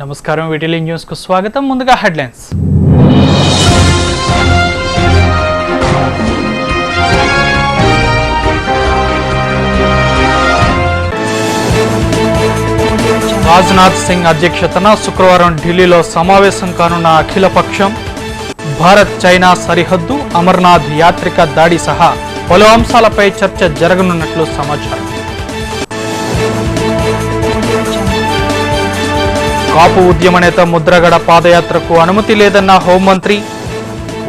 నమస్కారం వీటీలీ న్యూస్ కు స్వాగతం. ముందుగా హెడ్లైన్స్. రాజ్నాథ్ సింగ్ అధ్యక్షతన శుక్రవారం ఢిల్లీలో సమావేశం కానున్న అఖిలపక్షం. భారత్ చైనా సరిహద్దు, అమర్నాథ్ యాత్రిక దాడి సహా పలు అంశాలపై చర్చ జరగనున్నట్లు సమాచారం. కాపు ఉద్యమ నేత ముద్రగడ పాదయాత్రకు అనుమతి లేదన్న హోంమంత్రి.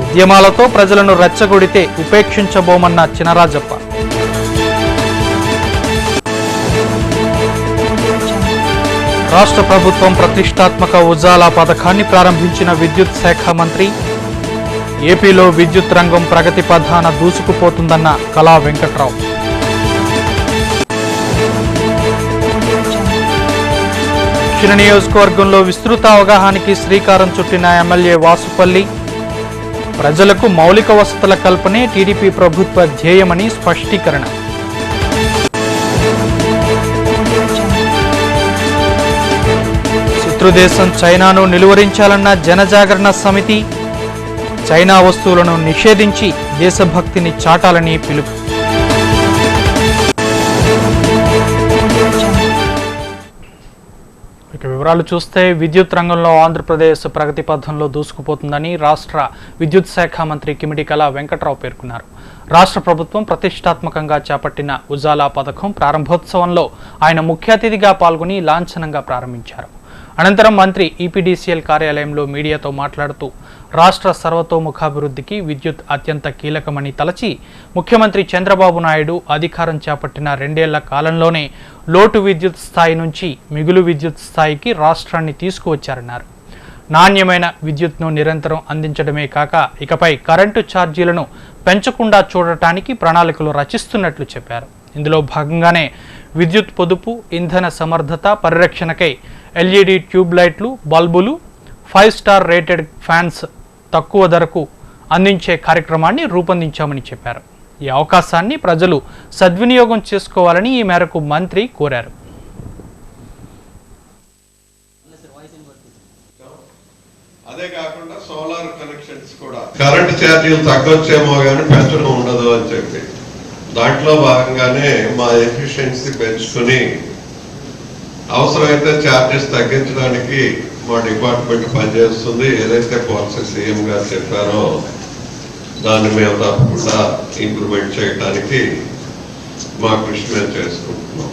ఉద్యమాలతో ప్రజలను రెచ్చగొడితే ఉపేక్షించబోమన్న చినరాజప్ప. రాష్ట్ర ప్రభుత్వం ప్రతిష్టాత్మక ఉజాలా పథకాన్ని ప్రారంభించిన విద్యుత్ శాఖ మంత్రి. ఏపీలో విద్యుత్ రంగం ప్రగతి పథాన దూసుకుపోతుందన్న కళా వెంకట్రావు. దక్షిణ నియోజకవర్గంలో విస్తృత అవగాహనకి శ్రీకారం చుట్టిన ఎమ్మెల్యే వాసుపల్లి. ప్రజలకు మౌలిక వసతుల కల్పనే టీడీపీ ప్రభుత్వ ధ్యేయమని స్పష్టీకరణ. శత్రుదేశం చైనాను నిలువరించాలన్న జనజాగరణ సమితి. చైనా వస్తువులను నిషేధించి దేశభక్తిని చాటాలని పిలుపు. వివరాలు చూస్తే విద్యుత్ రంగంలో ఆంధ్రప్రదేశ్ ప్రగతి పథంలో దూసుకుపోతుందని రాష్ట్ర విద్యుత్ శాఖ మంత్రి కిమిడి కళా వెంకట్రావు పేర్కొన్నారు. రాష్ట్ర ప్రభుత్వం ప్రతిష్టాత్మకంగా చేపట్టిన ఉజాలా పథకం ప్రారంభోత్సవంలో ఆయన ముఖ్య అతిథిగా పాల్గొని లాంఛనంగా ప్రారంభించారు. అనంతరం మంత్రి ఈపీడీసీఎల్ కార్యాలయంలో మీడియాతో మాట్లాడుతూ రాష్ట్ర సర్వతోముఖాభివృద్ధికి విద్యుత్ అత్యంత కీలకమని తలచి ముఖ్యమంత్రి చంద్రబాబు నాయుడు అధికారం చేపట్టిన 2 ఏళ్ల కాలంలోనే లోటు విద్యుత్ స్థాయి నుంచి మిగులు విద్యుత్ స్థాయికి రాష్ట్రాన్ని తీసుకువచ్చారన్నారు. నాణ్యమైన విద్యుత్ను నిరంతరం అందించడమే కాక ఇకపై కరెంటు ఛార్జీలను పెంచకుండా చూడటానికి ప్రణాళికలు రచిస్తున్నట్లు చెప్పారు. ఇందులో భాగంగానే విద్యుత్ పొదుపు, ఇంధన సమర్థత పరిరక్షణకై ఎల్ఈడి ట్యూబ్ లైట్లు, బల్బులు, 5 స్టార్ రేటెడ్ ఫ్యాన్స్ తక్కువ ధరకు అందించే కార్యక్రమాన్ని రూపొందించామని చెప్పారు. ఈ అవకాశాన్ని ప్రజలు సద్వినియోగం చేసుకోవాలని ఈ మేరకు మంత్రి కోరారు. అదే కాకుండా సోలార్ కనెక్షన్స్ కూడా కరెంట్ ఛార్జీలు తగ్గొచ్చేమో కానీ పెంచడం ఉండదు అని చెప్పి దాంట్లో భాగంగానే మా ఎఫిషియన్సీ పెంచుకుని అవసరమైతే ఛార్జెస్ తగ్గించడానికి మా డిపార్ట్మెంట్ పనిచేస్తుంది. ఏదైతే పాలసీ సీఎం గారు చెప్పారో దాన్ని మేము తప్పకుండా ఇంప్రూవ్మెంట్ చేయడానికి మా కృషి మేము చేసుకుంటున్నాం.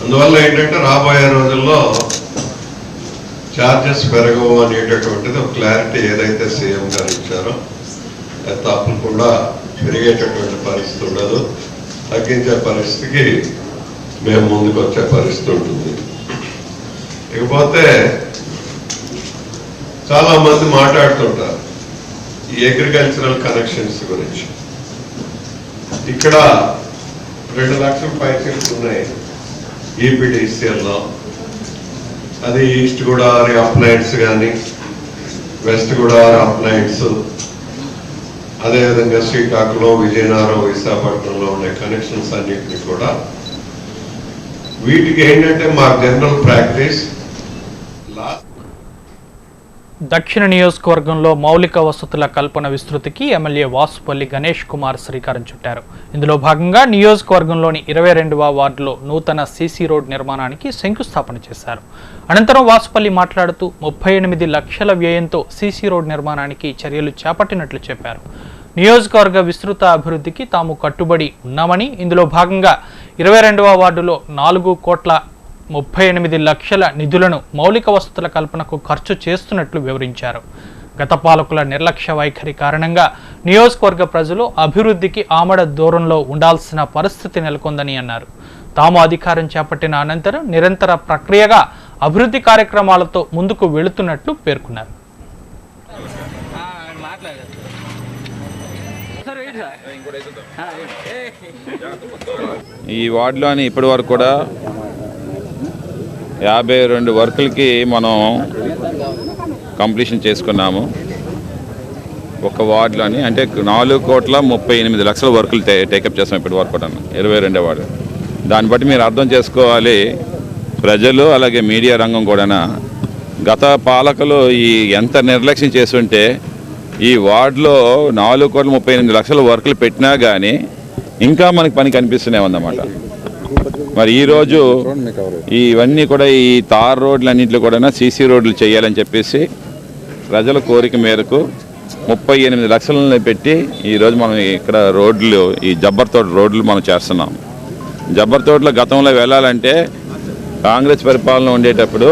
అందువల్ల ఏంటంటే రాబోయే రోజుల్లో ఛార్జెస్ పెరగవు అనేటటువంటిది ఒక క్లారిటీ ఏదైతే సీఎం గారు ఇచ్చారో అది తప్పకుండా పెరిగేటటువంటి పరిస్థితి ఉండదు. తగ్గించే పరిస్థితికి మేము ముందుకు వచ్చే పరిస్థితి ఉంటుంది. ఇకపోతే చాలా మంది మాట్లాడుతుంటారు ఈ అగ్రికల్చరల్ కనెక్షన్స్ గురించి. ఇక్కడ 2 లక్షల పైసలు ఉన్నాయి ఈపీడీసీఎల్లో. అది ఈస్ట్ గోదావరి అప్లయన్స్ కానీ, వెస్ట్ గోదావరి అప్లయన్స్, అదేవిధంగా శ్రీకాకుళం, విజయనగరం, విశాఖపట్నంలో ఉండే కనెక్షన్స్ అన్నింటినీ కూడా వీటికి ఏంటంటే మా జనరల్ ప్రాక్టీస్. దక్షిణ నియోజకవర్గంలో మౌలిక వసతుల కల్పన విస్తృతికి ఎమ్మెల్యే వాసుపల్లి గణేష్ కుమార్ శ్రీకారం చుట్టారు. ఇందులో భాగంగా నియోజకవర్గంలోని 22వ వార్డులో నూతన సీసీ రోడ్ నిర్మాణానికి శంకుస్థాపన చేశారు. అనంతరం వాసుపల్లి మాట్లాడుతూ 38 లక్షల వ్యయంతో సీసీ రోడ్ నిర్మాణానికి చర్యలు చేపట్టినట్లు చెప్పారు. నియోజకవర్గ విస్తృత అభివృద్ధికి తాము కట్టుబడి ఉన్నామని, ఇందులో భాగంగా 22వ వార్డులో 4,38,00,000 నిధులను మౌలిక వసతుల కల్పనకు ఖర్చు చేస్తున్నట్లు వివరించారు. గత పాలకుల నిర్లక్ష్య వైఖరి కారణంగా నియోజకవర్గ ప్రజలు అభివృద్ధికి ఆమడ దూరంలో ఉండాల్సిన పరిస్థితి నెలకొందని అన్నారు. తాము అధికారం చేపట్టిన అనంతరం నిరంతర ప్రక్రియగా అభివృద్ధి కార్యక్రమాలతో ముందుకు వెళుతున్నట్లు పేర్కొన్నారు. ఈ వార్డులోని ఇప్పటి వరకు కూడా 52 వర్కులకి మనం కంప్లీషన్ చేసుకున్నాము. ఒక వార్డులోని అంటే 4,38,00,000 వర్కులు టేకప్ చేస్తాం ఇప్పటి వరకు కూడా 22వ వార్డు. దాన్ని బట్టి మీరు అర్థం చేసుకోవాలి ప్రజలు అలాగే మీడియా రంగం కూడా గత పాలకులు ఎంత నిర్లక్ష్యం చేస్తుంటే ఈ వార్డులో 4,38,00,000 వర్కులు పెట్టినా కానీ ఇంకా మనకి పని కనిపిస్తూనే ఉందన్నమాట. మరి ఈరోజు ఇవన్నీ కూడా ఈ తార్ రోడ్లు అన్నింటిలో కూడా సీసీ రోడ్లు చేయాలని చెప్పేసి ప్రజల కోరిక మేరకు 38 లక్షలను పెట్టి ఈరోజు మనం ఇక్కడ రోడ్లు ఈ జబ్బర్ తోట రోడ్లు మనం చేస్తున్నాం. జబ్బర్ తోటలో గతంలో వెళ్ళాలంటే కాంగ్రెస్ పరిపాలన ఉండేటప్పుడు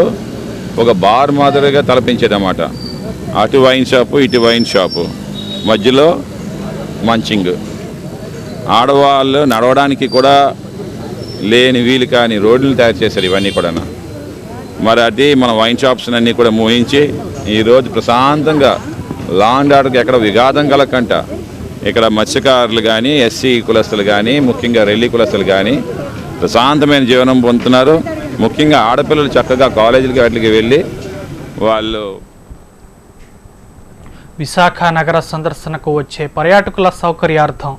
ఒక బార్ మాదిరిగా తలపించేదన్నమాట. అటు వైన్ షాపు ఇటు వైన్ షాపు మధ్యలో మంచింగ్, ఆడవాళ్ళు నడవడానికి కూడా లేని వీలు కాని రోడ్లు తయారు చేశారు ఇవన్నీ కూడా. మరి అది మన వైన్ షాప్స్ అన్నీ కూడా మోహించి ఈరోజు ప్రశాంతంగా లా అండ్ ఆర్డర్కి ఎక్కడ విఘాతం కలగకంట ఇక్కడ మత్స్యకారులు కానీ ఎస్సీ కులస్తులు కానీ ముఖ్యంగా రెల్లి కులస్తులు కానీ ప్రశాంతమైన జీవనం పొందుతున్నారు. ముఖ్యంగా ఆడపిల్లలు చక్కగా కాలేజీలకి వాటికి వెళ్ళి వాళ్ళు విశాఖ నగర సందర్శనకు వచ్చే పర్యాటకుల సౌకర్యార్థం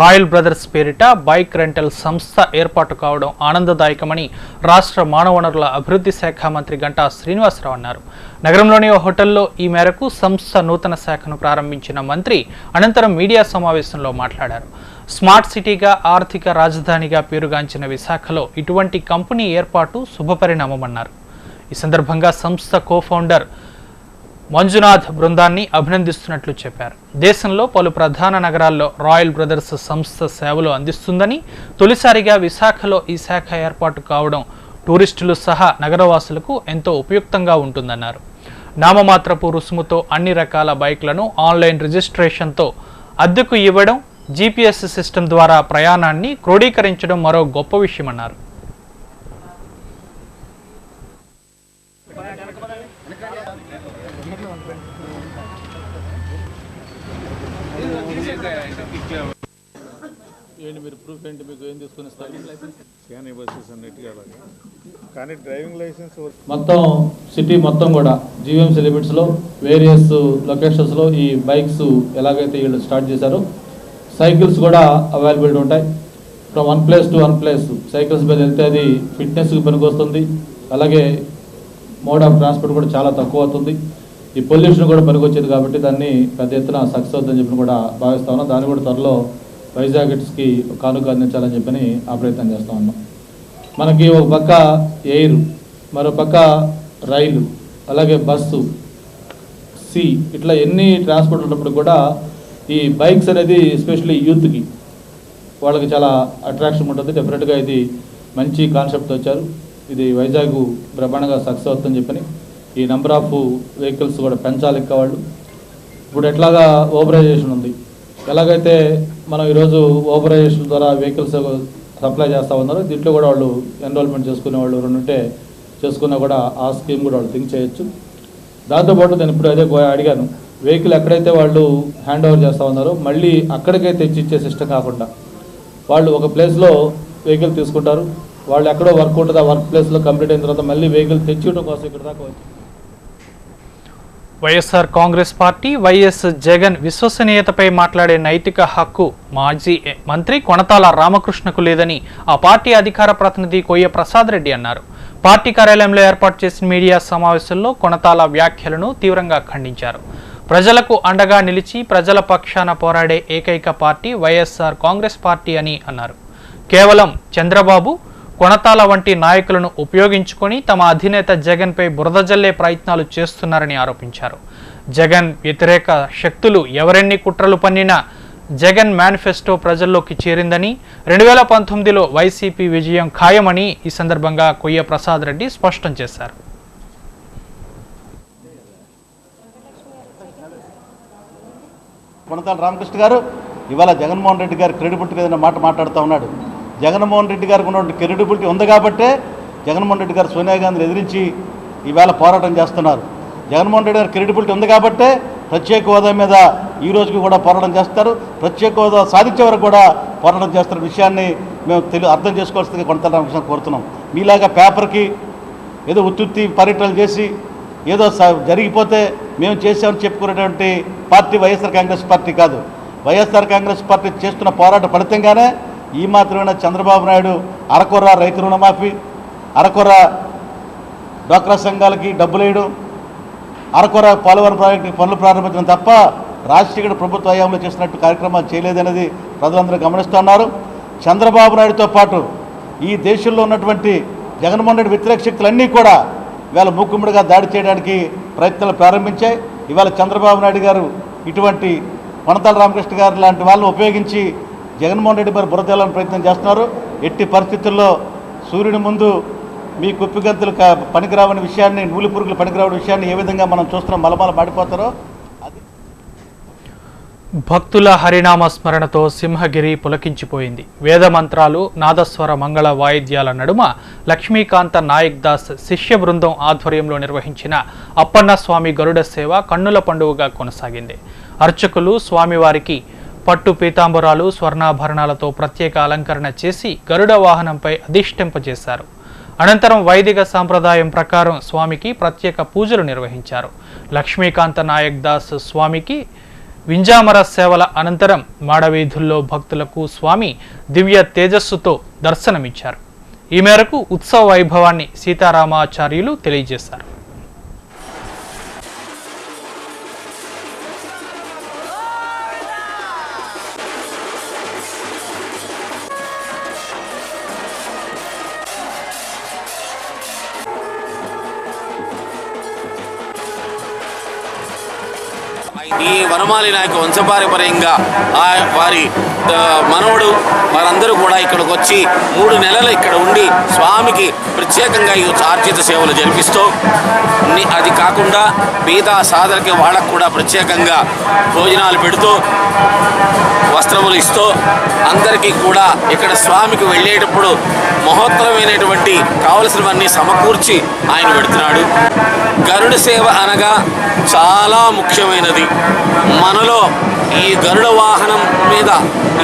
రాయల్ బ్రదర్స్ పేరిట బైక్ రెంటల్ సంస్థ ఏర్పాటు కావడం ఆనందదాయకమని రాష్ట్ర మానవ వనరుల అభివృద్ధి శాఖ మంత్రి గంటా శ్రీనివాసరావు అన్నారు. నగరంలోని ఓ హోటల్లో ఈ మేరకు సంస్థ నూతన శాఖను ప్రారంభించిన మంత్రి అనంతరం మీడియా సమావేశంలో మాట్లాడారు. స్మార్ట్ సిటీగా ఆర్థిక రాజధానిగా పేరుగాంచిన విశాఖలో ఇటువంటి కంపెనీ ఏర్పాటు శుభపరిణామమన్నారు. ఈ సందర్భంగా సంస్థ కో-ఫౌండర్ మంజునాథ్ బృందాన్ని అభినందిస్తున్నట్లు చెప్పారు. దేశంలో పలు ప్రధాన నగరాల్లో రాయల్ బ్రదర్స్ సంస్థ సేవలు అందిస్తుందని, తొలిసారిగా విశాఖలో ఈ శాఖ ఏర్పాటు కావడం టూరిస్టులు సహా నగరవాసులకు ఎంతో ఉపయుక్తంగా ఉంటుందన్నారు. నామమాత్రపు రుసుముతో అన్ని రకాల బైక్లను ఆన్లైన్ రిజిస్ట్రేషన్తో అద్దెకు ఇవ్వడం, జీపీఎస్ సిస్టమ్ ద్వారా ప్రయాణాన్ని క్రోడీకరించడం మరో గొప్ప విషయమన్నారు. మీరు ప్రూఫ్ ఏంటి, మీకు ఏం తీసుకుని ఇస్తారు? కానీ డ్రైవింగ్ లైసెన్స్ మొత్తం సిటీ మొత్తం కూడా జీవీఎంసీ లిమిట్స్లో వేరియస్ లొకేషన్స్లో ఈ బైక్స్ ఎలాగైతే వీళ్ళు స్టార్ట్ చేశారో సైకిల్స్ కూడా అవైలబిలిటీ ఉంటాయి. From one place to one place cycles మీద వెళ్తే అది ఫిట్నెస్కి పనికొస్తుంది. అలాగే మోడ్ ఆఫ్ ట్రాన్స్పోర్ట్ కూడా చాలా తక్కువ అవుతుంది. ఈ పొల్యూషన్ కూడా పనికొచ్చేది కాబట్టి దాన్ని పెద్ద ఎత్తున సక్సెస్ అవుతుందని చెప్పి కూడా భావిస్తా ఉన్నాం. దాన్ని కూడా త్వరలో వైజాగ్కి కానుక అందించాలని చెప్పని ఆ ప్రయత్నం చేస్తూ ఉన్నాం. మనకి ఒక పక్క ఎయిర్, మరో పక్క రైలు, అలాగే బస్సు, సీ, ఇట్లా ఎన్ని ట్రాన్స్పోర్ట్ ఉన్నప్పుడు కూడా ఈ బైక్స్ అనేది ఎస్పెషల్లీ యూత్కి వాళ్ళకి చాలా అట్రాక్షన్ ఉంటుంది. డెఫినెట్గా ఇది మంచి కాన్సెప్ట్ వచ్చారు. ఇది వైజాగ్ బ్రహ్మాండంగా సక్సెస్ అవుతుందని చెప్పని ఈ నెంబర్ ఆఫ్ వెహికల్స్ కూడా పెంచాలి. ఇంకా వాళ్ళు ఇప్పుడు ఎట్లాగా ఓబరైజేషన్ ఉంది, ఎలాగైతే మనం ఈరోజు ఓబరైజేషన్ ద్వారా వెహికల్స్ సప్లై చేస్తూ ఉన్నారు, దీంట్లో కూడా వాళ్ళు ఎన్రోల్మెంట్ చేసుకునే వాళ్ళు ఉంటే చేసుకున్నా కూడా ఆ స్కీమ్ కూడా వాళ్ళు థింక్ చేయొచ్చు. దాంతోపాటు నేను ఇప్పుడు అదే అడిగాను, వెహికల్ ఎక్కడైతే వాళ్ళు హ్యాండ్ ఓవర్ చేస్తూ ఉన్నారో మళ్ళీ అక్కడికే తెచ్చి ఇచ్చే సిస్టమ్ కాకుండా వాళ్ళు ఒక ప్లేస్లో వెహికల్ తీసుకుంటారు, వాళ్ళు ఎక్కడో వర్క్ ఉంటుంది, ఆ వర్క్ ప్లేస్లో కంప్లీట్ అయిన తర్వాత మళ్ళీ వెహికల్ తెచ్చివ్వడం కోసం ఇక్కడ దాకా వచ్చి. వైఎస్ఆర్ కాంగ్రెస్ పార్టీ వైఎస్ జగన్ విశ్వసనీయతపై మాట్లాడే నైతిక హక్కు మాజీ మంత్రి కొణతాల రామకృష్ణకు లేదని ఆ పార్టీ అధికార ప్రతినిధి కొయ్య ప్రసాద్ రెడ్డి అన్నారు. పార్టీ కార్యాలయంలో ఏర్పాటు చేసిన మీడియా సమావేశంలో కొణతాల వ్యాఖ్యలను తీవ్రంగా ఖండించారు. ప్రజలకు అండగా నిలిచి ప్రజల పక్షాన పోరాడే ఏకైక పార్టీ వైఎస్ఆర్ కాంగ్రెస్ పార్టీ అని అన్నారు. కేవలం చంద్రబాబు, కొణతాల వంటి నాయకులను ఉపయోగించుకొని తమ అధినేత జగన్పై బురద జల్లే ప్రయత్నాలు చేస్తున్నారని ఆరోపించారు. జగన్ వ్యతిరేక శక్తులు ఎవరెన్ని కుట్రలు పన్నినా జగన్ మేనిఫెస్టో ప్రజల్లోకి చేరిందని, 2019లో వైసీపీ విజయం ఖాయమని ఈ సందర్భంగా కొయ్య ప్రసాద్ రెడ్డి స్పష్టం చేశారు. కొణతాల రామకృష్ణ గారు ఇవాళ జగన్మోహన్ రెడ్డి గారు క్రెడిబిలిటీ ఏదైనా మాట్లాడుతూ ఉన్నాడు. జగన్మోహన్ రెడ్డి గారికి ఉన్నటువంటి క్రెడిబిలిటీ ఉంది కాబట్టే జగన్మోహన్ రెడ్డి గారు సోనియా గాంధీని ఎదిరించి ఈవేళ పోరాటం చేస్తున్నారు. జగన్మోహన్ రెడ్డి గారు క్రెడిబిలిటీ ఉంది కాబట్టే ప్రత్యేక హోదా మీద ఈ రోజుకి కూడా పోరాటం చేస్తారు. ప్రత్యేక హోదా సాధించే వరకు కూడా పోరాటం చేస్తున్న విషయాన్ని మేము అర్థం చేసుకోవాల్సిందిగా కొణతాల రామకృష్ణ కోరుతున్నాం. మీలాగా పేపర్కి ఏదో ఉత్తుత్తి పర్యటనలు చేసి ఏదో జరిగిపోతే మేము చేసామని చెప్పుకునేటువంటి పార్టీ వైఎస్ఆర్ కాంగ్రెస్ పార్టీ కాదు. వైఎస్ఆర్ కాంగ్రెస్ పార్టీ చేస్తున్న పోరాట ఫలితంగానే ఈ మాత్రమే చంద్రబాబు నాయుడు అరకొర రైతు రుణమాఫీ, అరకొర డ్వాక్రా సంఘాలకి డబ్బులు వేయడం, అరకొర పోలవరం ప్రాజెక్టు పనులు ప్రారంభించడం తప్ప రాజశేఖర ప్రభుత్వ హయాంలో చేసినట్టు కార్యక్రమాలు చేయలేదనేది ప్రజలందరూ గమనిస్తున్నారు. చంద్రబాబు నాయుడుతో పాటు ఈ దేశంలో ఉన్నటువంటి జగన్మోహన్ రెడ్డి వ్యతిరేక శక్తులన్నీ కూడా ఇవాళ మూకుమ్మడిగా దాడి చేయడానికి ప్రయత్నాలు ప్రారంభించాయి. ఇవాళ చంద్రబాబు నాయుడు గారు ఇటువంటి కొనతాల రామకృష్ణ గారు లాంటి వాళ్ళని ఉపయోగించి జగన్మోహన్ రెడ్డి మరి బురదల్లని ప్రయత్నం చేస్తున్నారు. ఎట్టి పరిస్థితుల్లో సూర్యుని ముందు మీ కుప్పిగంతులు పనికిరావని విషయాన్ని, నూలి పురుగులు పనికిరావని విషయాన్ని ఏ విధంగా మనం చూస్తున్నాం, మలమాల మాడిపోతారో అది. భక్తుల హరినామ స్మరణతో సింహగిరి పులకించిపోయింది. వేద మంత్రాలు, నాదస్వర మంగళ వాయిద్యాల నడుమ లక్ష్మీకాంత నాయక్ దాస్ శిష్య బృందం ఆధ్వర్యంలో నిర్వహించిన అప్పన్న స్వామి గరుడ సేవ కన్నుల పండుగగా కొనసాగింది. అర్చకులు స్వామివారికి పట్టు పీతాంబరాలు, స్వర్ణాభరణాలతో ప్రత్యేక అలంకరణ చేసి గరుడ వాహనంపై అధిష్ఠింపజేశారు. అనంతరం వైదిక సాంప్రదాయం ప్రకారం స్వామికి ప్రత్యేక పూజలు నిర్వహించారు. లక్ష్మీకాంత నాయక్ దాస్ స్వామికి వింజామర సేవల అనంతరం మాడవీధుల్లో భక్తులకు స్వామి దివ్య తేజస్సుతో దర్శనమిచ్చారు. ఈ మేరకు ఉత్సవ వైభవాన్ని సీతారామాచార్యులు తెలియజేశారు. ఈ వనమాలి నాయకు వంశపారంపర్యంగా వారి మనవడు వారందరూ కూడా ఇక్కడికి వచ్చి 3 నెలలు ఇక్కడ ఉండి స్వామికి ప్రత్యేకంగా ఈ ఆర్జిత సేవలు జరిపిస్తూ, అది కాకుండా మిగతా సాధనకి వాళ్ళకు కూడా ప్రత్యేకంగా భోజనాలు పెడుతూ వస్త్రములు ఇస్తూ అందరికీ కూడా ఇక్కడ స్వామికి వెళ్ళేటప్పుడు మహోత్తరమైనటువంటి కావలసినవన్నీ సమకూర్చి ఆయన పెడుతున్నాడు. గరుడ సేవ అనగా చాలా ముఖ్యమైనది. మనలో ఈ గరుడ వాహనం మీద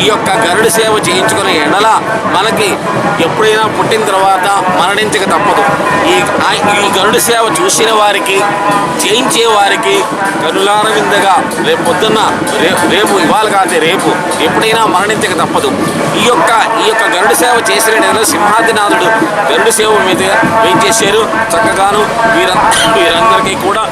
ఈ యొక్క గరుడ సేవ చేయించుకునే ఎడల మనకి ఎప్పుడైనా పుట్టిన తర్వాత మరణించక తప్పదు. ఈ గరుడ సేవ చూసిన వారికి, చేయించే వారికి కరులార విందగా రేపు పొద్దున్న రేపు ఇవాళ కాదే రేపు ఎప్పుడైనా మరణించక తప్పదు. ఈ యొక్క గరుడ సేవ చేసిన ఎడల సింహాద్రినాథుడు గరుడ సేవ మీద వేయించేశారు. చక్కగాను వీరందరికీ కూడా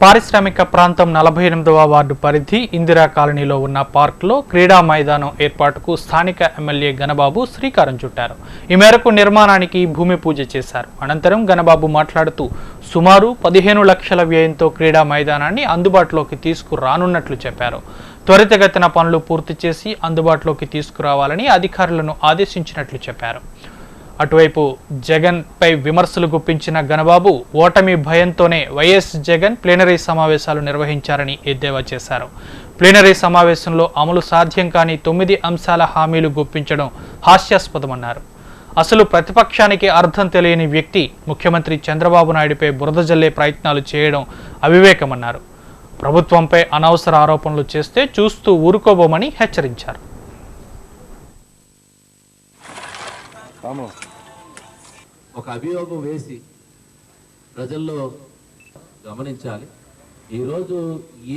పారిశ్రామిక ప్రాంతం 48వ వార్డు పరిధి ఇందిరా కాలనీలో ఉన్న పార్కులో క్రీడా మైదానం ఏర్పాటుకు స్థానిక ఎమ్మెల్యే గణబాబు శ్రీకారం చుట్టారు. ఈ మేరకు నిర్మాణానికి భూమి పూజ చేశారు. అనంతరం గణబాబు మాట్లాడుతూ సుమారు 15 లక్షల వ్యయంతో క్రీడా మైదానాన్ని అందుబాటులోకి తీసుకురానున్నట్లు చెప్పారు. త్వరితగతిన పనులు పూర్తి చేసి అందుబాటులోకి తీసుకురావాలని అధికారులను ఆదేశించినట్లు చెప్పారు. అటువైపు జగన్ పై విమర్శలు గుప్పించిన గణబాబు ఓటమి భయంతోనే వైఎస్ జగన్ ప్లీనరీ సమావేశాలు నిర్వహించారని ఎద్దేవా చేశారు. ప్లీనరీ సమావేశంలో అమలు సాధ్యం కాని 9 అంశాల హామీలు గుప్పించడం హాస్యాస్పదమన్నారు. అసలు ప్రతిపక్షానికి అర్థం తెలియని వ్యక్తి ముఖ్యమంత్రి చంద్రబాబు నాయుడుపై బురద జల్లే ప్రయత్నాలు చేయడం అవివేకమన్నారు. ప్రభుత్వంపై అనవసర ఆరోపణలు చేస్తే చూస్తూ ఊరుకోబోమని హెచ్చరించారు. ఒక అభియోగం వేసి ప్రజల్లో గమనించాలి. ఈరోజు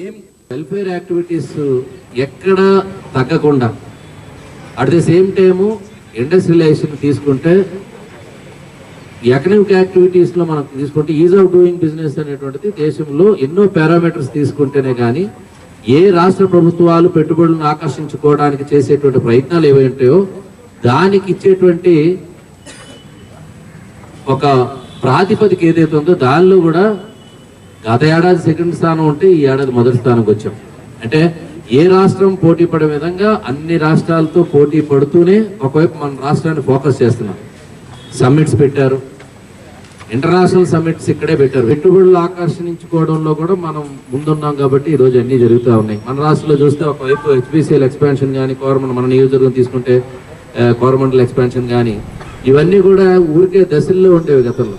ఏం వెల్ఫేర్ యాక్టివిటీస్ ఎక్కడా తగ్గకుండా at the same time industrialization తీసుకుంటే ఎకనామిక్ యాక్టివిటీస్లో మనం తీసుకుంటే ఈజ్ ఆఫ్ డూయింగ్ బిజినెస్ అనేటువంటిది దేశంలో ఎన్నో పారామీటర్స్ తీసుకుంటేనే కానీ ఏ రాష్ట్ర ప్రభుత్వాలు పెట్టుబడులను ఆకర్షించుకోవడానికి చేసేటువంటి ప్రయత్నాలు ఏవై ఉంటాయో దానికి ఇచ్చేటువంటి ఒక ప్రాతిపదిక ఏదైతే ఉందో దానిలో కూడా గత ఏడాది సెకండ్ స్థానం ఉంటే ఈ ఏడాది మొదటి స్థానంకి వచ్చాం. అంటే ఏ రాష్ట్రం పోటీ పడే విధంగా అన్ని రాష్ట్రాలతో పోటీ పడుతూనే ఒకవైపు మన రాష్ట్రాన్ని ఫోకస్ చేస్తున్నాం. సమ్మిట్స్ పెట్టారు, ఇంటర్నేషనల్ సమ్మిట్స్ ఇక్కడే పెట్టారు. పెట్టుబడులు ఆకర్షించుకోవడంలో కూడా మనం ముందున్నాం కాబట్టి ఈరోజు అన్నీ జరుగుతూ ఉన్నాయి. మన రాష్ట్రంలో చూస్తే ఒకవైపు హెచ్బిసిఎల్ ఎక్స్పాన్షన్ కానీ, మన నియోజకవర్గం తీసుకుంటే కోరమండల్ ఎక్స్పాన్షన్ కానీ, ఇవన్నీ కూడా ఊరికే దశల్లో ఉండేవి. గతంలో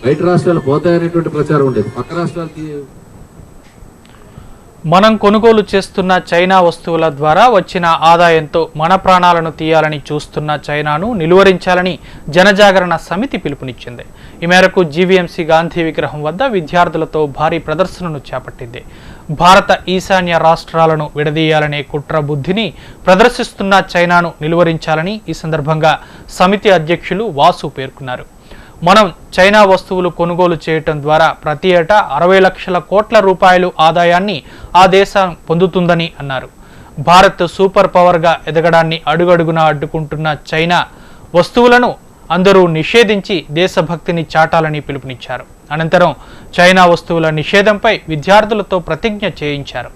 బయట రాష్ట్రాలు పోతాయనేటువంటి ప్రచారం ఉండేది. పక్క రాష్ట్రాలకి మనం కొనుగోలు చేస్తున్న చైనా వస్తువుల ద్వారా వచ్చిన ఆదాయంతో మన ప్రాణాలను తీయాలని చూస్తున్న చైనాను నిలువరించాలని జనజాగరణ సమితి పిలుపునిచ్చింది. ఈ మేరకు జీవీఎంసీ గాంధీ విగ్రహం వద్ద విద్యార్థులతో భారీ ప్రదర్శనను చేపట్టింది. భారత ఈశాన్య రాష్ట్రాలను విడదీయాలనే కుట్ర బుద్ధిని ప్రదర్శిస్తున్న చైనాను నిలువరించాలని ఈ సందర్భంగా సమితి అధ్యక్షులు వాసు పేర్కొన్నారు. మనం చైనా వస్తువులు కొనుగోలు చేయటం ద్వారా ప్రతి ఏటా 60 లక్షల కోట్ల రూపాయలు ఆదాయాన్ని ఆ దేశం పొందుతుందని అన్నారు. భారత్ సూపర్ పవర్గా ఎదగడాన్ని అడుగడుగునా అడ్డుకుంటున్న చైనా వస్తువులను అందరూ నిషేధించి దేశభక్తిని చాటాలని పిలుపునిచ్చారు. అనంతరం చైనా వస్తువుల నిషేధంపై విద్యార్థులతో ప్రతిజ్ఞ చేయించారు.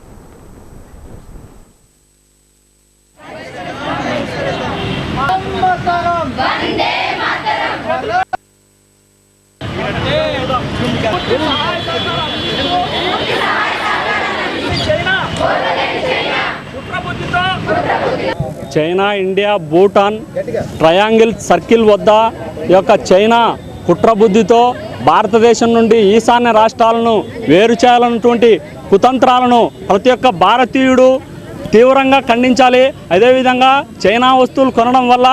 China, India, Bhutan triangle circle వద్ద ఈ యొక్క చైనా కుట్రబుద్ధితో భారతదేశం నుండి ఈశాన్య రాష్ట్రాలను వేరు చేయాలన్నటువంటి కుతంత్రాలను ప్రతి ఒక్క భారతీయుడు తీవ్రంగా ఖండించాలి. అదేవిధంగా చైనా వస్తువులు కొనడం వల్ల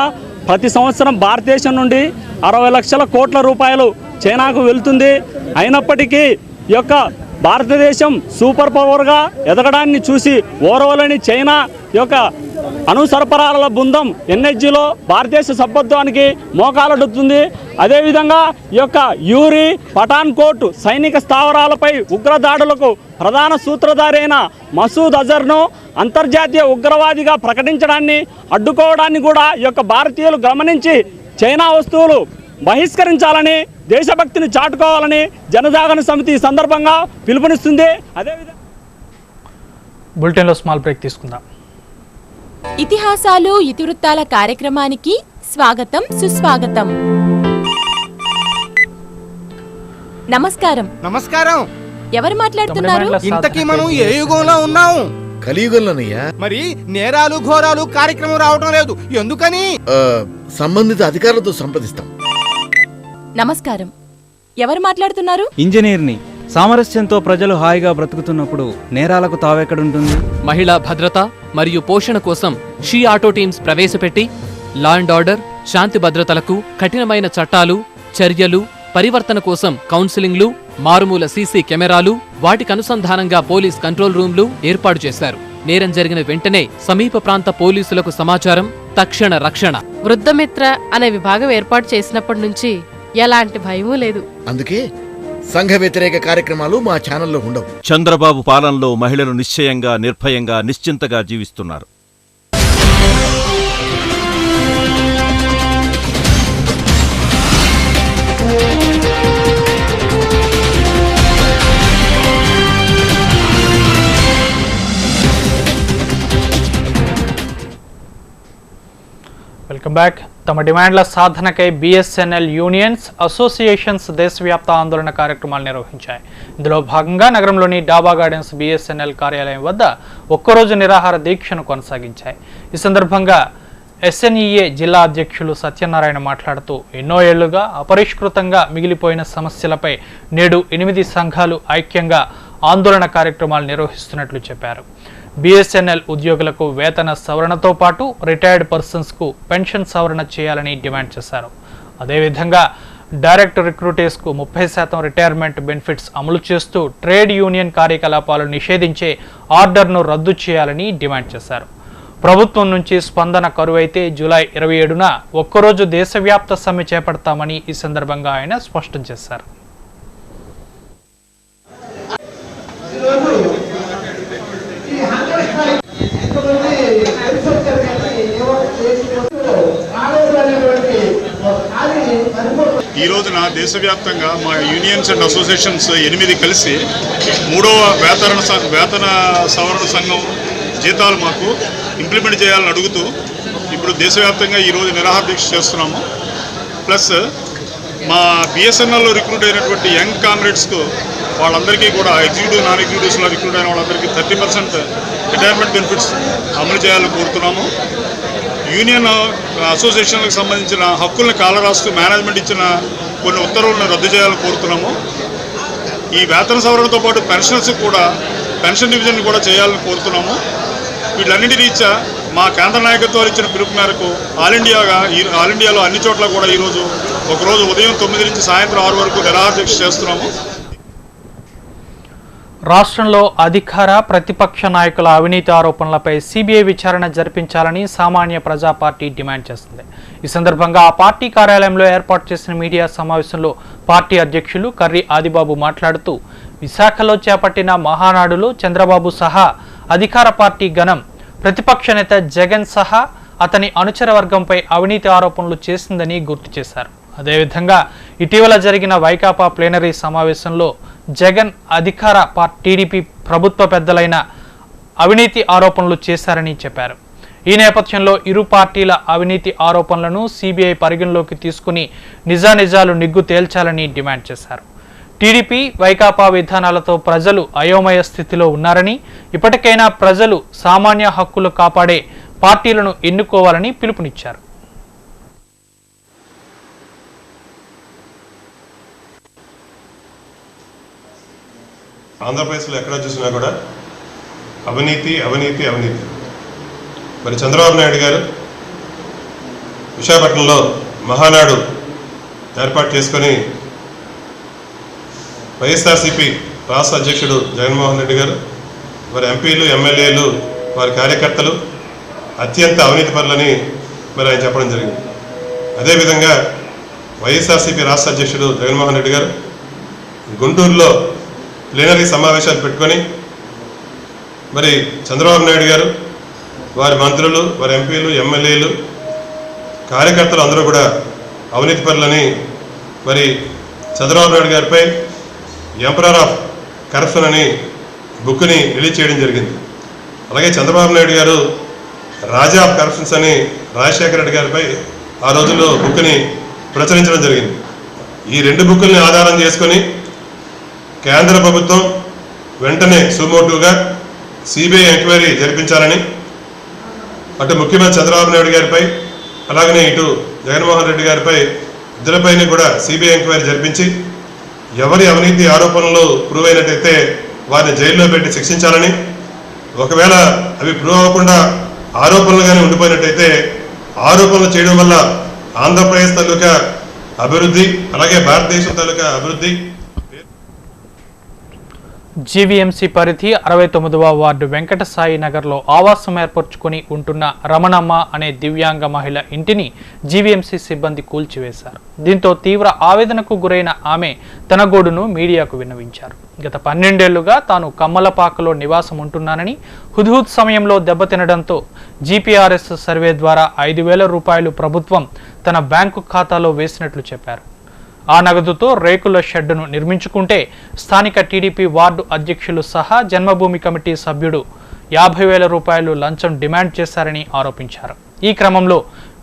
ప్రతి సంవత్సరం భారతదేశం నుండి 60 లక్షల కోట్ల రూపాయలు చైనాకు వెళ్తుంది. అయినప్పటికీ ఈ యొక్క భారతదేశం సూపర్ పవర్గా ఎదగడాన్ని చూసి ఓర్వలేని చైనా యొక్క అణు సరఫరాల బృందం ఎన్ఎస్జీలో భారతదేశ సభ్యత్వానికి మోకాలడుతుంది. అదేవిధంగా ఈ యొక్క యూరి, పఠాన్కోట్ సైనిక స్థావరాలపై ఉగ్రదాడులకు ప్రధాన సూత్రధారి అయిన మసూద్ అజర్ను అంతర్జాతీయ ఉగ్రవాదిగా ప్రకటించడాన్ని అడ్డుకోవడాన్ని కూడా ఈ యొక్క భారతీయులు గమనించి చైనా వస్తువులు బహిష్కరించాలని, దేశభక్తిని చాటుకోవాలని జనజాగరణ సమితి ఈ సందర్భంగా పిలుపునిస్తుంది. అదేవిధంగా బులెటిన్లో స్మాల్ బ్రేక్ తీసుకుందాం. ఇతిహాసాలు ఇతివృత్తాల కార్యక్రమానికి స్వాగతం, సుస్వాగతం. నమస్కారం. నమస్కారం. ఎవరు మాట్లాడుతున్నారు? ఇంతకీ మనం ఏ యుగంలో ఉన్నాం? కలియుగంలోనయ్యా. మరి నేరాలు ఘోరాలు కార్యక్రమం రావడం లేదు, ఎందుకని? సంబంధిత అధికారులతో సంప్రదిస్తాం. నమస్కారం. ఎవరు మాట్లాడుతున్నారు? ఇంజనీర్ని. సామరస్యంతో ప్రజలు హాయిగా బ్రతుకుతున్నప్పుడు నేరాలకు తావెక్కడుంటుంది? మహిళా భద్రత మరియు పోషణ కోసం షీ ఆటో టీమ్స్ ప్రవేశపెట్టి లా అండ్ ఆర్డర్, శాంతి భద్రతలకు కఠినమైన చట్టాలు, చర్యలు, పరివర్తన కోసం కౌన్సిలింగ్లు, మారుమూల సీసీ కెమెరాలు, వాటికి అనుసంధానంగా పోలీస్ కంట్రోల్ రూమ్లు ఏర్పాటు చేశారు. నేరం జరిగిన వెంటనే సమీప ప్రాంత పోలీసులకు సమాచారం, తక్షణ రక్షణ. వృద్ధమిత్ర అనే విభాగం ఏర్పాటు చేసినప్పటి నుంచి ఎలాంటి భయమూ లేదు. అందుకే సంఘ వ్యతిరేక కార్యక్రమాలు మా ఛానల్లో ఉండవు. చంద్రబాబు పాలనలో మహిళలు నిశ్చయంగా, నిర్భయంగా, నిశ్చింతగా జీవిస్తున్నారు. Welcome back. తమ డిమాండ్ల సాధనకై బిఎస్ఎన్ఎల్ యూనియన్స్, అసోసియేషన్స్ దేశవ్యాప్త ఆందోళన కార్యక్రమాలు నిర్వహించాయి. ఇందులో భాగంగా నగరంలోని డాబా గార్డెన్స్ బిఎస్ఎన్ఎల్ కార్యాలయం వద్ద ఒక్కరోజు నిరాహార దీక్షను కొనసాగించాయి. ఈ సందర్భంగా ఎస్ఎన్ఈఏ జిల్లా అధ్యక్షులు సత్యనారాయణ మాట్లాడుతూ ఎన్నో ఏళ్లుగా అపరిష్కృతంగా మిగిలిపోయిన సమస్యలపై నేడు 8 సంఘాలు ఐక్యంగా ఆందోళన కార్యక్రమాలు నిర్వహిస్తున్నట్లు చెప్పారు. బిఎస్ఎన్ఎల్ ఉద్యోగులకు వేతన సవరణతో పాటు రిటైర్డ్ పర్సన్స్కు పెన్షన్ సవరణ చేయాలని డిమాండ్ చేశారు. అదేవిధంగా డైరెక్ట్ రిక్రూటర్స్కు 30% రిటైర్మెంట్ బెనిఫిట్స్ అమలు చేస్తూ ట్రేడ్ యూనియన్ కార్యకలాపాలు నిషేధించే ఆర్డర్ను రద్దు చేయాలని డిమాండ్ చేశారు. ప్రభుత్వం నుంచి స్పందన కరువైతే జూలై 27న ఒక్కరోజు దేశవ్యాప్త సమ్మె చేపడతామని ఈ సందర్భంగా ఆయన స్పష్టం చేశారు. ఈ రోజున దేశవ్యాప్తంగా మా యూనియన్స్ అండ్ అసోసియేషన్స్ 8 కలిసి 3వ వేతన సవరణ సంఘం జీతాలు మాకు ఇంప్లిమెంట్ చేయాలని అడుగుతూ ఇప్పుడు దేశవ్యాప్తంగా ఈరోజు నిరాహార దీక్ష చేస్తున్నాము. ప్లస్ మా బిఎస్ఎన్ఎల్లో రిక్రూట్ అయినటువంటి యంగ్ కామ్రేడ్స్కు వాళ్ళందరికీ కూడా ఎగ్జిక్యూటివ్, నాన్ ఎగ్జిక్యూటివ్స్లో రిక్రూట్ అయిన వాళ్ళందరికీ 30% రిటైర్మెంట్ బెనిఫిట్స్ అమలు చేయాలని కోరుతున్నాము. యూనియన్ అసోసియేషన్లకు సంబంధించిన హక్కులను కాలరాస్తూ మేనేజ్మెంట్ ఇచ్చిన కొన్ని ఉత్తర్వులను రద్దు చేయాలని కోరుతున్నాము. ఈ వేతన సవరణతో పాటు పెన్షన్స్ కూడా పెన్షన్ డివిజన్ కూడా చేయాలని కోరుతున్నాము. వీటన్నిటి రీత్యా మా కేంద్ర నాయకత్వాలు ఇచ్చిన పిలుపు మేరకు ఆల్ ఇండియాలో అన్ని చోట్ల కూడా ఈరోజు ఒకరోజు ఉదయం 9 నుంచి సాయంత్రం 6 వరకు నిరాహార దీక్ష చేస్తున్నాము. రాష్ట్రంలో అధికార ప్రతిపక్ష నాయకుల అవినీతి ఆరోపణలపై సిబిఐ విచారణ జరిపించాలని సామాన్య ప్రజా పార్టీ డిమాండ్ చేస్తుంది. ఈ సందర్భంగా ఆ పార్టీ కార్యాలయంలో ఏర్పాటు చేసిన మీడియా సమావేశంలో పార్టీ అధ్యక్షులు కర్రి ఆదిబాబు మాట్లాడుతూ, విశాఖలో చేపట్టిన మహానాడులో చంద్రబాబు సహా అధికార పార్టీ గణం ప్రతిపక్ష నేత జగన్ సహా అతని అనుచర వర్గంపై అవినీతి ఆరోపణలు చేసిందని గుర్తు చేశారు. అదేవిధంగా ఇటీవల జరిగిన వైకాపా ప్లేనరీ సమావేశంలో జగన్ అధికార టీడీపీ ప్రభుత్వ పెద్దలైన అవినీతి ఆరోపణలు చేశారని చెప్పారు. ఈ నేపథ్యంలో ఇరు పార్టీల అవినీతి ఆరోపణలను సిబిఐ పరిగణలోకి తీసుకుని నిజానిజాలు నిగ్గు తేల్చాలని డిమాండ్ చేశారు. టీడీపీ వైకాపా విధానాలతో ప్రజలు అయోమయ స్థితిలో ఉన్నారని, ఇప్పటికైనా ప్రజలు సామాన్య హక్కులు కాపాడే పార్టీలను ఎన్నుకోవాలని పిలుపునిచ్చారు. ఆంధ్రప్రదేశ్లో ఎక్కడ చూసినా కూడా అవినీతి అవినీతి అవినీతి. మరి చంద్రబాబు నాయుడు గారు విశాఖపట్నంలో మహానాడు ఏర్పాటు చేసుకొని వైఎస్ఆర్సీపీ రాష్ట్ర అధ్యక్షుడు జగన్మోహన్ రెడ్డి గారు, మరి ఎంపీలు ఎమ్మెల్యేలు వారి కార్యకర్తలు అత్యంత అవినీతి పరులని మరి ఆయన చెప్పడం జరిగింది. అదేవిధంగా వైఎస్ఆర్సీపీ రాష్ట్ర అధ్యక్షుడు జగన్మోహన్ రెడ్డి గారు గుంటూరులో ప్లేనరీ సమావేశాలు పెట్టుకొని మరి చంద్రబాబు నాయుడు గారు, వారి మంత్రులు, వారి ఎంపీలు ఎమ్మెల్యేలు కార్యకర్తలు అందరూ కూడా అవినీతి పరులని మరి చంద్రబాబు నాయుడు గారిపై ఎంపరర్ ఆఫ్ కరప్షన్ అని బుక్ని రిలీజ్ చేయడం జరిగింది. అలాగే చంద్రబాబు నాయుడు గారు రాజా ఆఫ్ కరప్షన్స్ అని రాజశేఖర రెడ్డి గారిపై ఆ రోజుల్లో బుక్ని ప్రచురించడం జరిగింది. ఈ రెండు బుక్కుల్ని ఆధారం చేసుకొని కేంద్ర ప్రభుత్వం వెంటనే సుమోటుగా సిబిఐ ఎంక్వైరీ జరిపించాలని అటు ముఖ్యమంత్రి చంద్రబాబు నాయుడు గారిపై అలాగనే ఇటు జగన్మోహన్ రెడ్డి గారిపై ఇద్దరిపైన కూడా సిబిఐ ఎంక్వైరీ జరిపించి ఎవరి అవినీతి ఆరోపణలు ప్రూవ్ అయినట్టయితే వారిని జైల్లో పెట్టి శిక్షించాలని, ఒకవేళ అవి ప్రూవ్ అవ్వకుండా ఆరోపణలుగానే ఉండిపోయినట్టయితే ఆరోపణలు చేయడం వల్ల ఆంధ్రప్రదేశ్ తాలూకా అభివృద్ధి అలాగే భారతదేశం తాలూకా అభివృద్ధి. జీవీఎంసీ పరిధి 69వ వార్డు వెంకట సాయి నగర్లో ఆవాసం ఏర్పరచుకుని ఉంటున్న రమణమ్మ అనే దివ్యాంగ మహిళ ఇంటిని జీవీఎంసీ సిబ్బంది కూల్చివేశారు. దీంతో తీవ్ర ఆవేదనకు గురైన ఆమె తన గోడును మీడియాకు విన్నవించారు. గత 12 ఏళ్లుగా తాను కమ్మలపాకలో నివాసం ఉంటున్నానని, హుద్హుద్ సమయంలో దెబ్బతినడంతో జీపీఆర్ఎస్ సర్వే ద్వారా 5,000 రూపాయలు ప్రభుత్వం తన బ్యాంకు ఖాతాలో వేసినట్లు చెప్పారు. ఆ నగదుతో రేకుల షెడ్డును నిర్మించుకుంటే స్థానిక టీడీపీ వార్డు అధ్యక్షులు సహా జన్మభూమి కమిటీ సభ్యుడు 50,000 రూపాయలు లంచం డిమాండ్ చేశారని ఆరోపించారు. ఈ క్రమంలో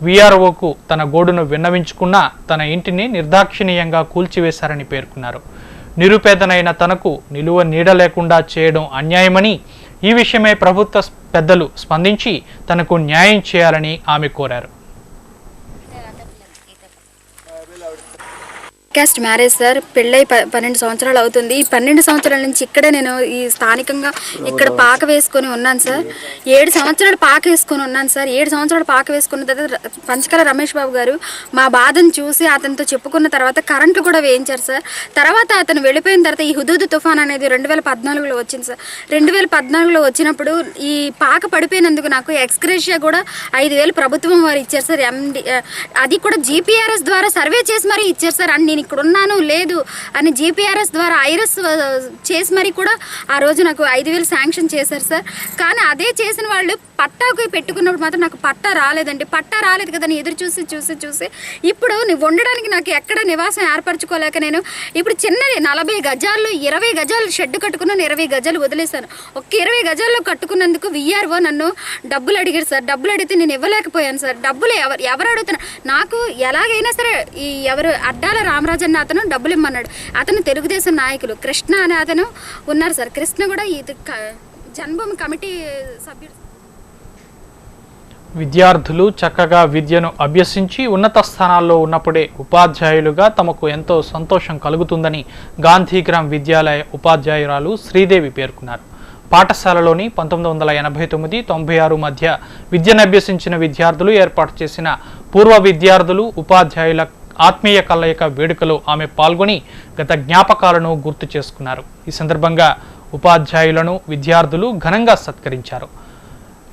వీఆర్ఓకు తన గోడును విన్నవించుకున్న తన ఇంటిని నిర్దాక్షిణీయంగా కూల్చివేశారని పేర్కొన్నారు. నిరుపేదనైన తనకు నిలువ నీడ లేకుండా చేయడం అన్యాయమని, ఈ విషయమై ప్రభుత్వ పెద్దలు స్పందించి తనకు న్యాయం చేయాలని ఆమె కోరారు. కాస్ట్ మ్యారేజ్ సార్, పెళ్ళై 12 సంవత్సరాలు అవుతుంది. ఈ 12 సంవత్సరాల నుంచి ఇక్కడే నేను ఈ స్థానికంగా ఇక్కడ పాక వేసుకొని ఉన్నాను సార్. 7 సంవత్సరాలు పాక వేసుకొని ఉన్నాను సార్. 7 సంవత్సరాలు పాక వేసుకున్న తర్వాత పంచకల రమేష్ బాబు గారు మా బాధను చూసి అతనితో చెప్పుకున్న తర్వాత కరెంటు కూడా వేయించారు సార్. తర్వాత అతను వెళ్ళిపోయిన తర్వాత ఈ హుదూద్ తుఫాన్ అనేది 2014లో వచ్చింది సార్. 2014లో వచ్చినప్పుడు ఈ పాక పడిపోయినందుకు నాకు ఎక్స్గ్రేషియా కూడా 5,000 ప్రభుత్వం వారు ఇచ్చారు సార్. అది కూడా జీపీఆర్ఎస్ ద్వారా సర్వే చేసి మరీ ఇచ్చారు సార్. అని నేను ఇక్కడ ఉన్నాను లేదు అని జీపీఆర్ఎస్ ద్వారా ఐరస్ చేసి మరి కూడా ఆ రోజు నాకు 5,000 శాంక్షన్ చేశారు సార్. కానీ అదే చేసిన వాళ్ళు పట్టాకు పెట్టుకున్నప్పుడు మాత్రం నాకు పట్టా రాలేదండి. పట్టా రాలేదు కదా అని ఎదురు చూసి ఇప్పుడు ఉండడానికి నాకు ఎక్కడ నివాసం ఏర్పరచుకోలేక నేను ఇప్పుడు చిన్నది 40 గజాల్లో 20 గజాలు షెడ్ కట్టుకున్నాను. 20 గజాలు వదిలేశాను. ఒక్క 20 గజాల్లో కట్టుకున్నందుకు వీఆర్ఓ నన్ను డబ్బులు అడిగారు సార్. డబ్బులు అడిగితే నేను ఇవ్వలేకపోయాను సార్. డబ్బులు ఎవరు అడుగుతున్నారు నాకు ఎలాగైనా సరే ఈ ఎవరు అడ్డాల రామరాజు అన్న అతను డబ్బులు ఇమ్మన్నాడు. అతను తెలుగుదేశం నాయకులు కృష్ణ అనే అతను ఉన్నారు సార్. కృష్ణ కూడా ఇది జన్మభూమి కమిటీ సభ్యుడు. విద్యార్థులు చక్కగా విద్యను అభ్యసించి ఉన్నత స్థానాల్లో ఉన్నప్పుడే ఉపాధ్యాయులుగా తమకు ఎంతో సంతోషం కలుగుతుందని గాంధీగ్రామ్ విద్యాలయ ఉపాధ్యాయురాలు శ్రీదేవి పేర్కొన్నారు. పాఠశాలలోని 1989-96 మధ్య విద్యను అభ్యసించిన విద్యార్థులు ఏర్పాటు చేసిన పూర్వ విద్యార్థులు ఉపాధ్యాయుల ఆత్మీయ కలయిక వేడుకలో ఆమె పాల్గొని గత జ్ఞాపకాలను గుర్తు చేసుకున్నారు. ఈ సందర్భంగా ఉపాధ్యాయులను విద్యార్థులు ఘనంగా సత్కరించారు.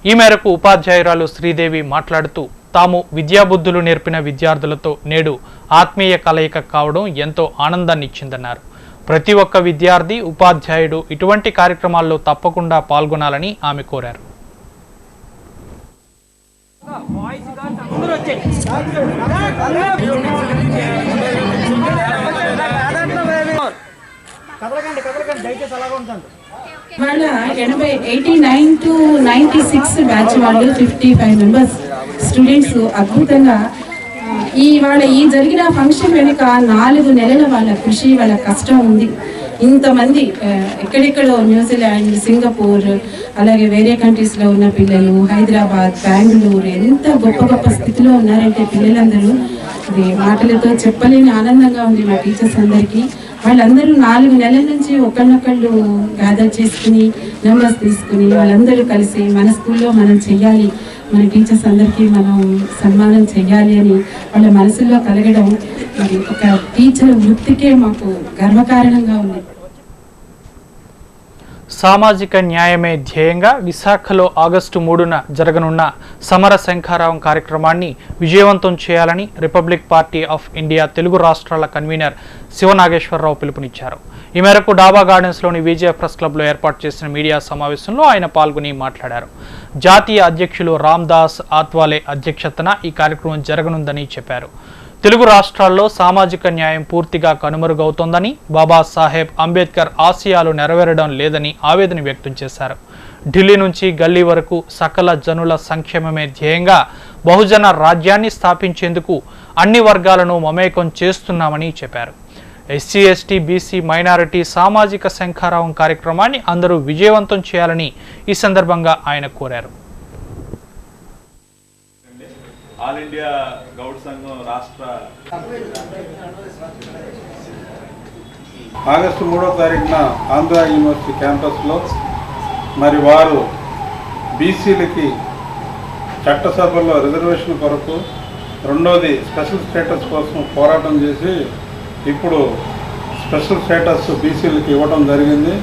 ఈ మేరకు ఉపాధ్యాయురాలు శ్రీదేవి మాట్లాడుతూ తాము విద్యాబుద్ధులు నేర్పిన విద్యార్థులతో నేడు ఆత్మీయ కలయిక కావడం ఎంతో ఆనందాన్ని ఇచ్చిందన్నారు. ప్రతి ఒక్క విద్యార్థి ఉపాధ్యాయుడు ఇటువంటి కార్యక్రమాల్లో తప్పకుండా పాల్గొనాలని ఆమె కోరారు. వాళ్ళ 89 to 96 బ్యాచ్ వాళ్ళు 55 మెంబర్స్ స్టూడెంట్స్ అద్భుతంగా ఈ జరిగిన ఫంక్షన్ వెనుక 4 నెలల వాళ్ళ కృషి, వాళ్ళ కష్టం ఉంది. ఇంతమంది ఎక్కడెక్కడో న్యూజిలాండ్, సింగపూర్, అలాగే వేరే కంట్రీస్లో ఉన్న పిల్లలు, హైదరాబాద్, బెంగళూరు, ఎంత గొప్ప గొప్ప స్థితిలో ఉన్నారంటే పిల్లలందరూ అది మాటలతో చెప్పలేని ఆనందంగా ఉంది మా టీచర్స్ అందరికీ. వాళ్ళందరూ 4 నెలల నుంచి ఒకళ్ళొకళ్ళు గ్యాదర్ చేసుకుని నెంబర్స్ తీసుకుని వాళ్ళందరూ కలిసి మన స్కూల్లో మనం చెయ్యాలి, మన టీచర్స్ అందరికీ మనం సన్మానం చెయ్యాలి అని వాళ్ళ మనసులో కలగడం మరి ఒక టీచర్ వృత్తికే మాకు గర్వకారణంగా ఉంది. సామాజిక న్యాయమే ధ్యేయంగా విశాఖలో ఆగస్టు 3న జరగనున్న సమర శంఖారావం కార్యక్రమాన్ని విజయవంతం చేయాలని republic party of India Telugu రాష్ట్రాల కన్వీనర్ శివనాగేశ్వరరావు పిలుపునిచ్చారు. ఈ మేరకు డాబా గార్డెన్స్లోని విజయ ప్రెస్ క్లబ్లో ఏర్పాటు చేసిన మీడియా సమావేశంలో ఆయన పాల్గొని మాట్లాడారు. జాతీయ అధ్యక్షులు రామ్దాస్ ఆత్వాలే అధ్యక్షతన ఈ కార్యక్రమం జరగనుందని చెప్పారు. తెలుగు రాష్ట్రాల్లో సామాజిక న్యాయం పూర్తిగా కనుమరుగవుతోందని, బాబాసాహెబ్ అంబేద్కర్ ఆశయాలు నెరవేరడం లేదని ఆవేదన వ్యక్తం చేశారు. ఢిల్లీ నుంచి గల్లీ వరకు సకల జనుల సంక్షేమమే ధ్యేయంగా బహుజన రాజ్యాన్ని స్థాపించేందుకు అన్ని వర్గాలను మమేకం చేస్తున్నామని చెప్పారు. ఎస్సీ, ఎస్టీ, బీసీ, మైనారిటీ సామాజిక శంఖారావం కార్యక్రమాన్ని అందరూ విజయవంతం చేయాలని ఈ సందర్భంగా ఆయన కోరారు. ఆల్ ఇండియా గౌడ్ సంఘం రాష్ట్ర ఆగస్టు 3వ తారీఖున ఆంధ్ర యూనివర్సిటీ క్యాంపస్లో మరి వారు బీసీలకి చట్టసభల్లో రిజర్వేషన్ కొరకు, రెండోది స్పెషల్ స్టేటస్ కోసం పోరాటం చేసి ఇప్పుడు స్పెషల్ స్టేటస్ బీసీలకి ఇవ్వడం జరిగింది.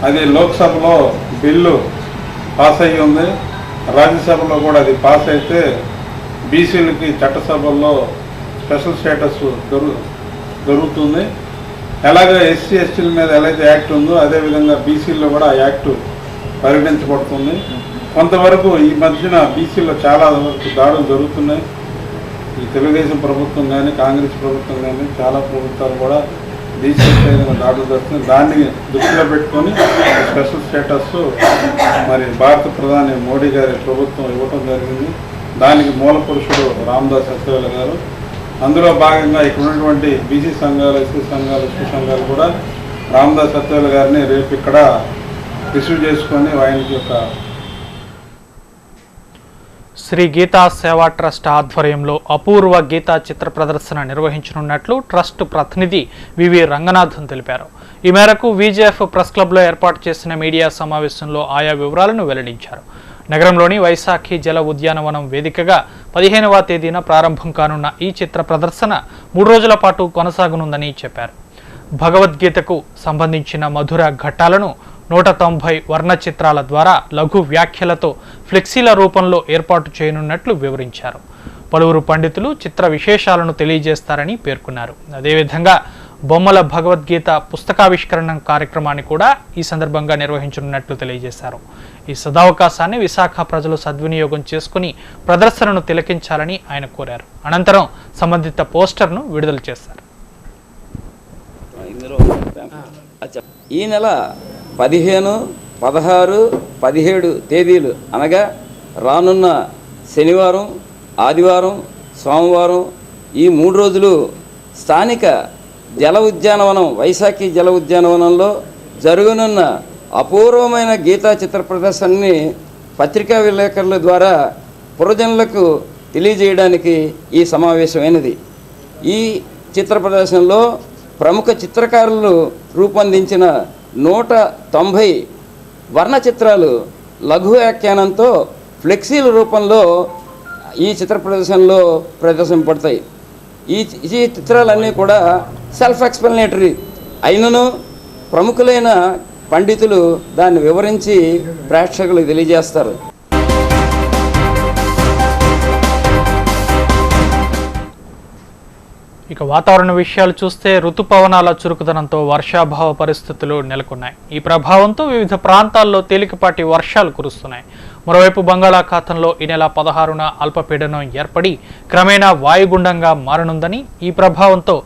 అది లోక్సభలో బిల్లు పాస్ అయ్యి ఉంది, రాజ్యసభలో కూడా అది పాస్ అయితే బీసీలకి చట్టసభల్లో స్పెషల్ స్టేటస్ దొరుకుతుంది. ఎలాగ ఎస్సీ ఎస్టీల మీద ఎలాగైతే యాక్ట్ ఉందో అదేవిధంగా బీసీల్లో కూడా ఆ యాక్ట్ పరిగణించబడుతుంది. కొంతవరకు ఈ మధ్యన బీసీలో చాలా వరకు దాడులు జరుగుతున్నాయి. ఈ తెలుగుదేశం ప్రభుత్వం కానీ కాంగ్రెస్ ప్రభుత్వం కానీ చాలా ప్రభుత్వాలు కూడా బీసీలపై దాడులు జరుగుతున్నాయి. దాన్ని దృష్టిలో పెట్టుకొని స్పెషల్ స్టేటస్ మరి భారత ప్రధాని మోడీ గారి ప్రభుత్వం ఇవ్వటం జరిగింది. దానికి మూల పురుషుడు రామ్దాస్ అత్వాలే గారు. అందులో భాగంగా ఇక్కడ ఉన్నటువంటి బీసీ సంఘాలు, ఎస్సీ సంఘాలు, ఎస్టీ సంఘాలు కూడా రామ్దాస్ అత్వాలే గారిని రేపు ఇక్కడ రిసీవ్ చేసుకొని ఆయనకి యొక్క శ్రీ గీతా సేవా ట్రస్ట్ ఆధ్వర్యంలో అపూర్వ గీతా చిత్ర ప్రదర్శన నిర్వహించనున్నట్లు ట్రస్ట్ ప్రతినిధి వివి రంగనాథన్ తెలిపారు. ఈ మేరకు విజేఎఫ్ ప్రెస్ క్లబ్లో ఏర్పాటు చేసిన మీడియా సమావేశంలో ఆయా వివరాలను వెల్లడించారు. నగరంలోని వైశాఖి జల ఉద్యానవనం వేదికగా 15వ తేదీన ప్రారంభం కానున్న ఈ చిత్ర ప్రదర్శన 3 రోజుల పాటు కొనసాగనుందని చెప్పారు. భగవద్గీతకు సంబంధించిన మధుర ఘట్టాలను 190 వర్ణ చిత్రాల ద్వారా లఘు వ్యాఖ్యలతో ఫ్లెక్సీల రూపంలో ఏర్పాటు చేయనున్నట్లు వివరించారు. పలువురు పండితులు చిత్ర విశేషాలను తెలియజేస్తారని పేర్కొన్నారు. అదేవిధంగా బొమ్మల భగవద్గీత పుస్తకావిష్కరణ కార్యక్రమాన్ని కూడా ఈ సందర్భంగా నిర్వహించనున్నట్లు తెలియజేశారు. ఈ సదవకాశాన్ని విశాఖ ప్రజలు సద్వినియోగం చేసుకుని ప్రదర్శనను తిలకించాలని ఆయన కోరారు. అనంతరం సంబంధిత పోస్టర్ను విడుదల చేశారు. ఈ నెల 15, 16, 17 తేదీలు అనగా రానున్న శనివారం, ఆదివారం, సోమవారం ఈ 3 రోజులు స్థానిక జల ఉద్యానవనం వైశాఖి జల ఉద్యానవనంలో జరగనున్న అపూర్వమైన గీతా చిత్ర ప్రదర్శనని పత్రికా విలేకరుల ద్వారా పురజనులకు తెలియజేయడానికి ఈ సమావేశమైనది. ఈ చిత్ర ప్రదర్శనలో ప్రముఖ చిత్రకారులు రూపొందించిన 190 వర్ణ చిత్రాలు లఘు వ్యాఖ్యానంతో ఫ్లెక్సీల రూపంలో ఈ చిత్ర ప్రదర్శనలో ప్రదర్శింపబడతాయి. ఈ చిత్రాలన్నీ కూడా సెల్ఫ్ ఎక్స్ప్లెనేటరీ అయినను ప్రముఖులైన పండితులు దాన్ని వివరించి ప్రేక్షకులకు తెలియజేస్తారు. ఇక వాతావరణ విషయాలు చూస్తే ఋతుపవనాల చురుకుదనంతో వర్షాభావ పరిస్థితులు నెలకొన్నాయి. ఈ ప్రభావంతో వివిధ ప్రాంతాల్లో తేలికపాటి వర్షాలు కురుస్తున్నాయి. మరోవైపు బంగాళాఖాతంలో ఈ నెల 16న అల్పపీడనం ఏర్పడి క్రమేణా వాయుగుండంగా మారనుందని, ఈ ప్రభావంతో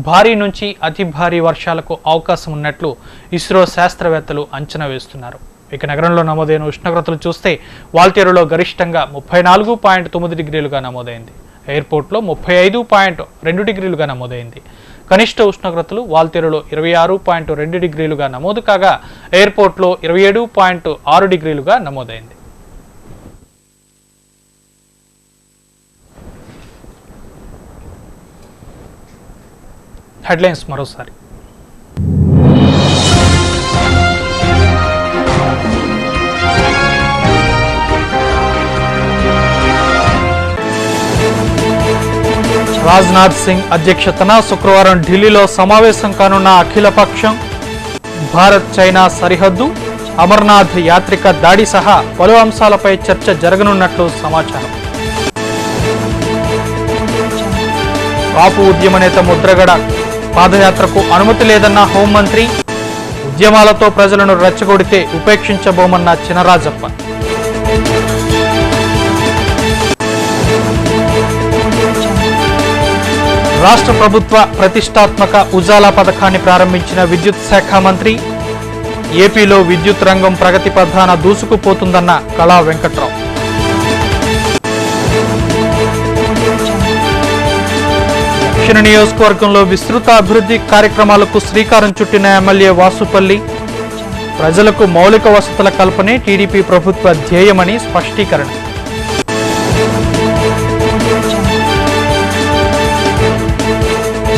భారీ నుంచి అతి భారీ వర్షాలకు అవకాశం ఉన్నట్లు ఇస్రో శాస్త్రవేత్తలు అంచనా వేస్తున్నారు. ఇక నగరంలో నమోదైన ఉష్ణోగ్రతలు చూస్తే వాల్తేరులో గరిష్టంగా 34.9 డిగ్రీలుగా నమోదైంది. ఎయిర్పోర్ట్లో 35.2 డిగ్రీలుగా నమోదైంది. కనిష్ట ఉష్ణోగ్రతలు వాల్తేరులో 26.2 డిగ్రీలుగా నమోదు కాగా ఎయిర్పోర్ట్లో 27.6 డిగ్రీలుగా నమోదైంది. హెడ్లైన్స్ మరోసారి. రాజ్నాథ్ సింగ్ అధ్యక్షతన శుక్రవారం ఢిల్లీలో సమావేశం కానున్న అఖిలపక్షం, భారత్ చైనా సరిహద్దు, అమర్నాథ్ యాత్రిక దాడి సహా పలు అంశాలపై చర్చ జరగనున్నట్లు సమాచారం. కాపు ఉద్యమ నేత ముద్రగడ పాదయాత్రకు అనుమతి లేదన్న హోంమంత్రి, ఉద్యమాలతో ప్రజలను రెచ్చగొడితే ఉపేక్షించబోమన్న చినరాజప్ప. రాష్ట్ర ప్రభుత్వ ప్రతిష్టాత్మక ఉజాలా పథకాన్ని ప్రారంభించిన విద్యుత్ శాఖ మంత్రి, ఏపీలో విద్యుత్ రంగం ప్రగతి పథాన దూసుకుపోతుందన్న కళా వెంకట్రావు. దక్షిణ నియోజకవర్గంలో విస్తృత అభివృద్ధి కార్యక్రమాలకు శ్రీకారం చుట్టిన ఎమ్మెల్యే వాసుపల్లి, ప్రజలకు మౌలిక వసతుల కల్పనే టీడీపీ ప్రభుత్వ ధ్యేయమని స్పష్టీకరణ.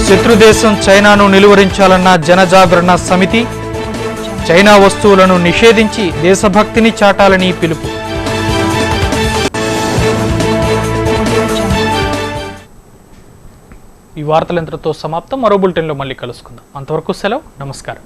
శత్రుదేశం చైనాను నిలువరించాలన్న జనజాగరణ సమితి, చైనా వస్తువులను నిషేధించి దేశభక్తిని చాటాలని పిలుపు. ఈ వార్తలు ఇంతటితో సమాప్తం. మరో బులెటిన్లో మళ్ళీ కలుసుకుందాం. అంతవరకు సెలవు. నమస్కారం.